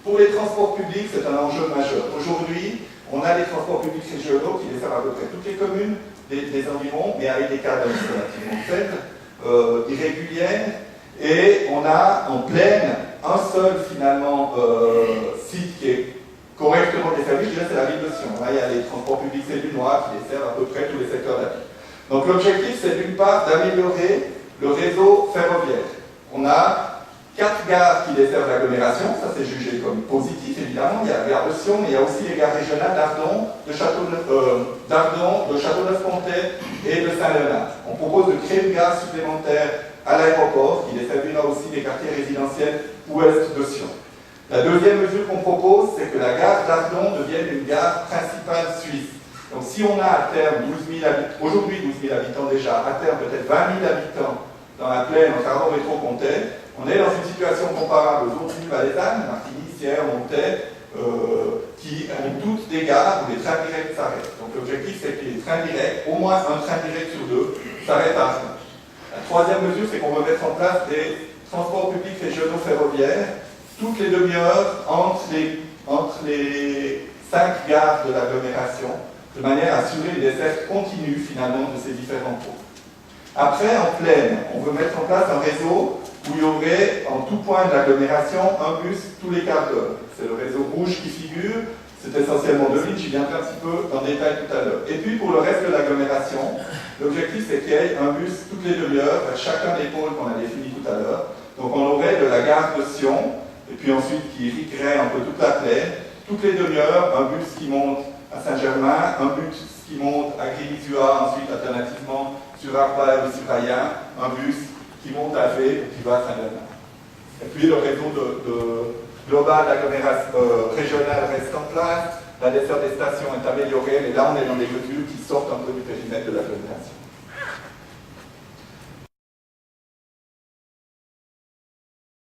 Pour les transports publics, c'est un enjeu majeur. Aujourd'hui, on a des transports publics régionaux qui desservent à peu près toutes les communes des environs, mais avec des cadences relativement faibles, irrégulières, et on a en plaine un seul finalement site qui est correctement desservi, je dirais c'est la ville de Sion. Là, il y a les transports publics sédunois qui desservent à peu près tous les secteurs de la ville. Donc l'objectif, c'est d'une part d'améliorer le réseau ferroviaire. On a 4 gares qui desservent l'agglomération, ça c'est jugé comme positif évidemment. Il y a la gare de Sion, mais il y a aussi les gares régionales d'Ardon, de Châteauneuf-Pontet et de Saint-Léonard. On propose de créer une gare supplémentaire à l'aéroport qui desservira aussi les quartiers résidentiels ouest de Sion. La deuxième mesure qu'on propose, c'est que la gare d'Ardon devienne une gare principale suisse. Donc si on a à terme 12 000 habitants, aujourd'hui 12 000 habitants déjà, à terme peut-être 20 000 habitants dans la plaine, en Ardon métro-Pontet, on est dans une situation comparable aux autres villes valaisannes, Martigny, Sierre, Montet, qui ont toutes des gares où les trains directs s'arrêtent. Donc l'objectif, c'est que les trains directs, au moins un train direct sur 2, s'arrêtent à Ardon. La troisième mesure, c'est qu'on veut mettre en place des transports publics régionaux ferroviaires toutes les demi-heures entre les 5 gares de l'agglomération, de manière à assurer les dessertes continues finalement de ces différents pôles. Après, en plaine, on veut mettre en place un réseau où il y aurait en tout point de l'agglomération un bus tous les quarts d'heure. C'est le réseau rouge qui figure, c'est essentiellement 2 lignes, j'y viendrai un petit peu en détail tout à l'heure. Et puis pour le reste de l'agglomération, l'objectif c'est qu'il y ait un bus toutes les demi-heures vers chacun des pôles qu'on a définis tout à l'heure. Donc on aurait de la gare de Sion, et puis ensuite qui irriguerait un peu toute la plaine, toutes les demi-heures, un bus qui monte à Saint-Germain, un bus qui monte à Grisua, ensuite alternativement sur Arpa ou sur Ayen, un bus qui monte à V ou qui va à Saint-Germain. Et puis le réseau global régional reste en place, la desserte des stations est améliorée, mais là on est dans des mesures qui sortent un peu du périmètre de l'agglomération.